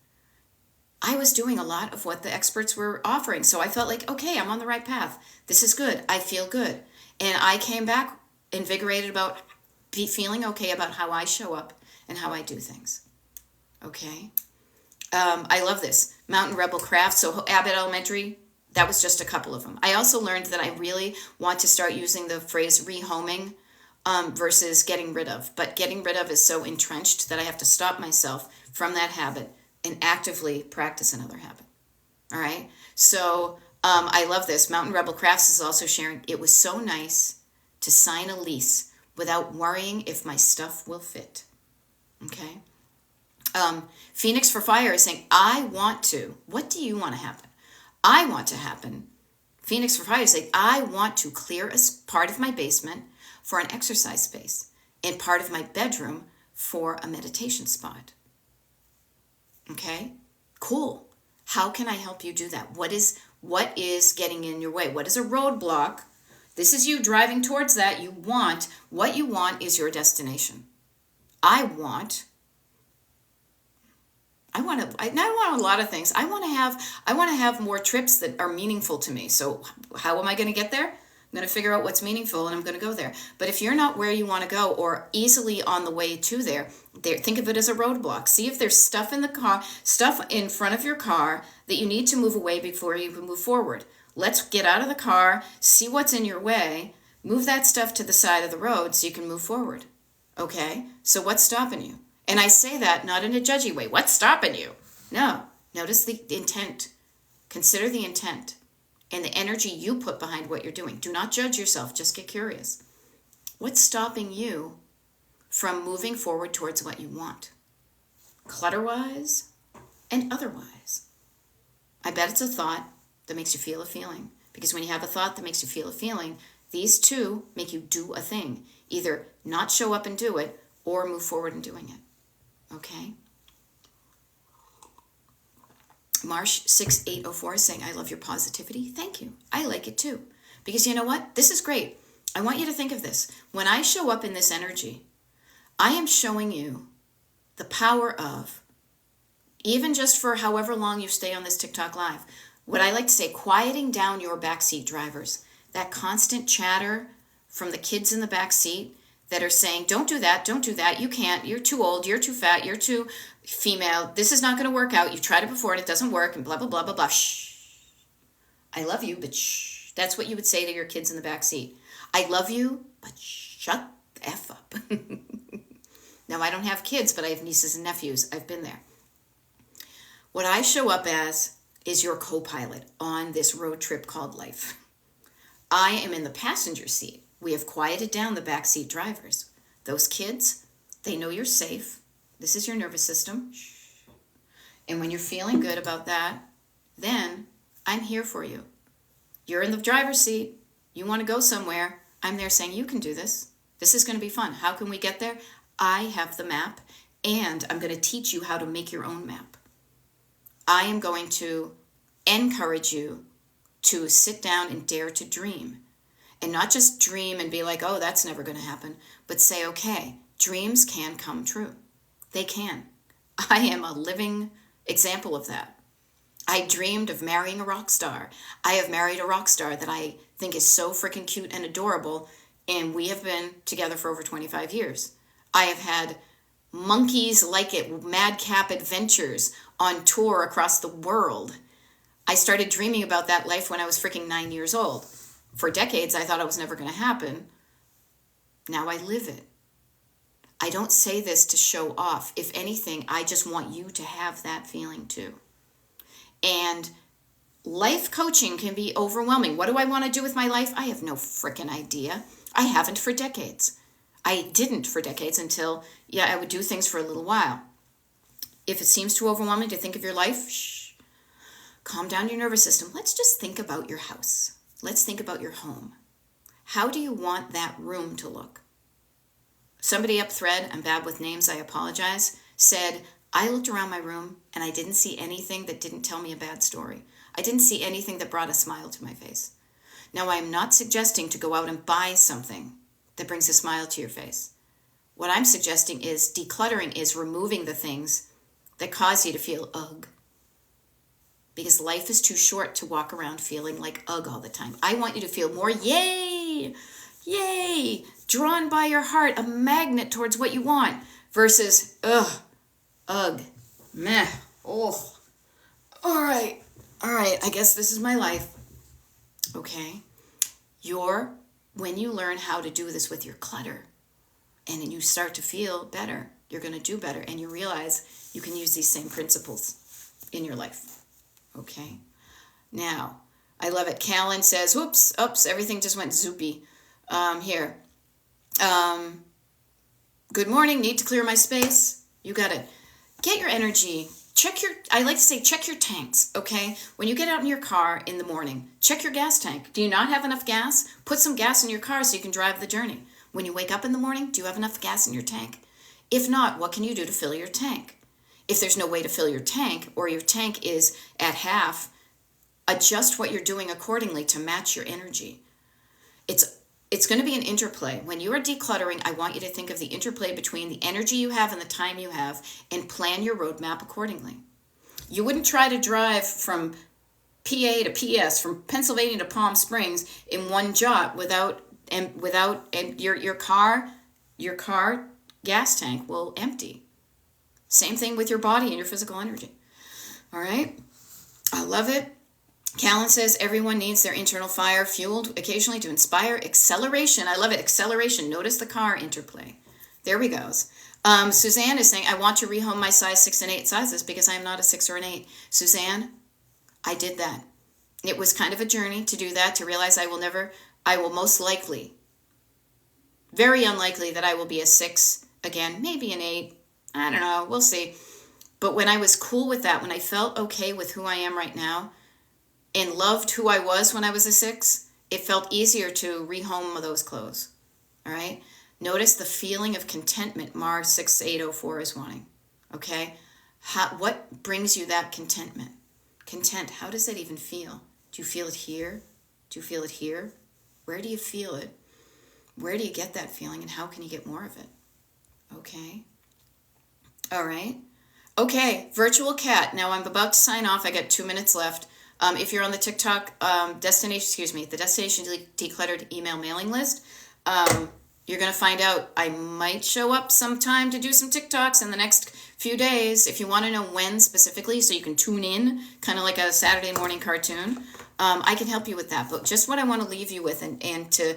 I was doing a lot of what the experts were offering. So I felt like, okay, I'm on the right path. This is good. I feel good. And I came back invigorated about feeling okay about how I show up and how I do things. Okay. I love this. Mountain Rebel Craft. So Abbott Elementary, that was just a couple of them. I also learned that I really want to start using the phrase rehoming versus getting rid of. But getting rid of is so entrenched that I have to stop myself from that habit and actively practice another habit. All right. So I love this. Mountain Rebel Crafts is also sharing. It was so nice to sign a lease without worrying if my stuff will fit. Okay. Phoenix for Fire is saying, I want to. What do you want to happen? I want to happen. Phoenix for Fire is saying, I want to clear a part of my basement for an exercise space and part of my bedroom for a meditation spot. Okay, cool. How can I help you do that? What is getting in your way? What is a roadblock? This is you driving towards that. What you want is your destination. I want a lot of things. I want to have more trips that are meaningful to me. So how am I going to get there? I'm going to figure out what's meaningful and I'm going to go there. But if you're not where you want to go or easily on the way to there, think of it as a roadblock. See if there's stuff in the car, stuff in front of your car that you need to move away before you can move forward. Let's get out of the car, see what's in your way, move that stuff to the side of the road so you can move forward. Okay? So what's stopping you? And I say that not in a judgy way. What's stopping you? No. Notice the intent. Consider the intent and the energy you put behind what you're doing. Do not judge yourself. Just get curious. What's stopping you from moving forward towards what you want? Clutter-wise and otherwise. I bet it's a thought that makes you feel a feeling. Because when you have a thought that makes you feel a feeling, these two make you do a thing. Either not show up and do it or move forward in doing it. Okay? Marsh 6804 is saying, I love your positivity. Thank you. I like it too. Because you know what? This is great. I want you to think of this. When I show up in this energy, I am showing you the power of, even just for however long you stay on this TikTok live, what I like to say, quieting down your backseat drivers. That constant chatter from the kids in the backseat that are saying, don't do that, you can't, you're too old, you're too fat, you're too female, this is not going to work out, you've tried it before and it doesn't work, and blah, blah, blah, blah, blah. Shh. I love you, but shh. That's what you would say to your kids in the back seat. I love you, but shut the F up. Now, I don't have kids, but I have nieces and nephews. I've been there. What I show up as is your co-pilot on this road trip called life. I am in the passenger seat. We have quieted down the backseat drivers. Those kids, they know you're safe. This is your nervous system. And when you're feeling good about that, then I'm here for you. You're in the driver's seat. You want to go somewhere. I'm there saying, you can do this. This is going to be fun. How can we get there? I have the map, and I'm going to teach you how to make your own map. I am going to encourage you to sit down and dare to dream. And not just dream and be like, oh, that's never going to happen, but say, okay, dreams can come true. They can. I am a living example of that. I dreamed of marrying a rock star. I have married a rock star that I think is so freaking cute and adorable, and we have been together for over 25 years. I have had monkeys like it, madcap adventures on tour across the world. I started dreaming about that life when I was freaking 9 years old. For decades, I thought it was never going to happen. Now I live it. I don't say this to show off. If anything, I just want you to have that feeling too. And life coaching can be overwhelming. What do I want to do with my life? I have no freaking idea. I haven't for decades. I didn't for decades until, I would do things for a little while. If it seems too overwhelming to think of your life, calm down your nervous system. Let's just think about your house. Let's think about your home. How do you want that room to look? Somebody up Thread, I'm bad with names, I apologize, said, I looked around my room and I didn't see anything that didn't tell me a bad story. I didn't see anything that brought a smile to my face. Now, I'm not suggesting to go out and buy something that brings a smile to your face. What I'm suggesting is decluttering is removing the things that cause you to feel ugh. Because life is too short to walk around feeling like ugh all the time. I want you to feel more yay, yay, drawn by your heart, a magnet towards what you want, versus ugh, meh, oh, all right, I guess this is my life. Okay, when you learn how to do this with your clutter, and then you start to feel better, you're going to do better, and you realize you can use these same principles in your life. Okay, now, I love it. Callan says, oops, everything just went zoopy. Here. Good morning, need to clear my space. You got it. Get your energy. I like to say, check your tanks, okay? When you get out in your car in the morning, check your gas tank. Do you not have enough gas? Put some gas in your car so you can drive the journey. When you wake up in the morning, do you have enough gas in your tank? If not, what can you do to fill your tank? If there's no way to fill your tank, or your tank is at half, adjust what you're doing accordingly to match your energy. It's going to be an interplay. When you are decluttering, I want you to think of the interplay between the energy you have and the time you have, and plan your roadmap accordingly. You wouldn't try to drive from PA to PS, from Pennsylvania to Palm Springs in one jot without your car gas tank will empty. Same thing with your body and your physical energy. All right? I love it. Callan says everyone needs their internal fire fueled occasionally to inspire acceleration. I love it. Acceleration. Notice the car interplay. There we go. Suzanne is saying, I want to rehome my size 6 and 8 sizes because I am not a 6 or an 8. Suzanne, I did that. It was kind of a journey to do that, to realize I will most likely, very unlikely that I will be a 6 again, maybe an 8. I don't know. We'll see. But when I was cool with that, when I felt okay with who I am right now, and loved who I was when I was a 6, it felt easier to rehome those clothes. All right? Notice the feeling of contentment Mars 6804 is wanting. Okay? What brings you that contentment? Content, how does that even feel? Do you feel it here? Do you feel it here? Where do you feel it? Where do you get that feeling, and how can you get more of it? Okay? All right? Okay, Virtual Cat. Now I'm about to sign off. I got 2 minutes left. If you're on the TikTok the Destination Decluttered email mailing list, you're going to find out I might show up sometime to do some TikToks in the next few days. If you want to know when specifically, so you can tune in, kind of like a Saturday morning cartoon, I can help you with that. But just what I want to leave you with, and to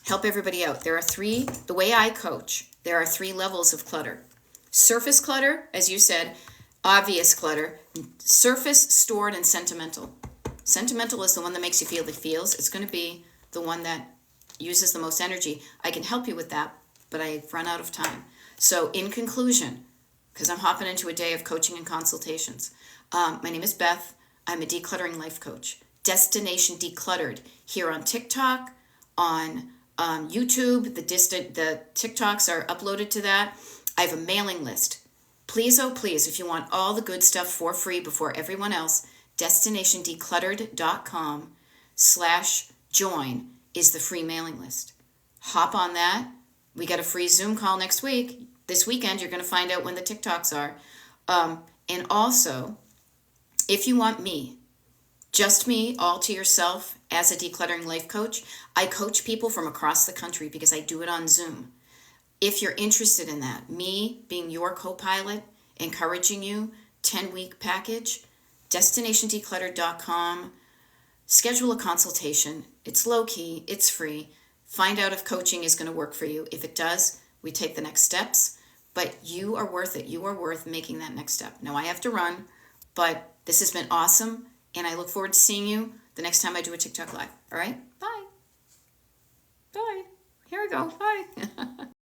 help everybody out, the way I coach, there are 3 levels of clutter. Surface clutter, as you said, obvious clutter, surface, stored, and sentimental. Sentimental is the one that makes you feel the feels. It's going to be the one that uses the most energy. I can help you with that, but I've run out of time. So in conclusion, because I'm hopping into a day of coaching and consultations, my name is Beth. I'm a decluttering life coach. Destination Decluttered here on TikTok, on YouTube. The TikToks are uploaded to that. I have a mailing list. Please, oh please, if you want all the good stuff for free before everyone else, destinationdecluttered.com/join is the free mailing list. Hop on that. We got a free Zoom call next week. This weekend, you're going to find out when the TikToks are. And also, if you want me, just me, all to yourself, as a decluttering life coach, I coach people from across the country because I do it on Zoom. If you're interested in that, me being your co-pilot encouraging you. 10-week package, destinationdeclutter.com. Schedule a consultation. It's low key, it's free. Find out if coaching is going to work for you. If it does, we take the next steps. But you are worth it. You are worth making that next step. Now I have to run, but this has been awesome, and I look forward to seeing you the next time I do a TikTok Live. All right? Bye. Bye. Here we go. Bye.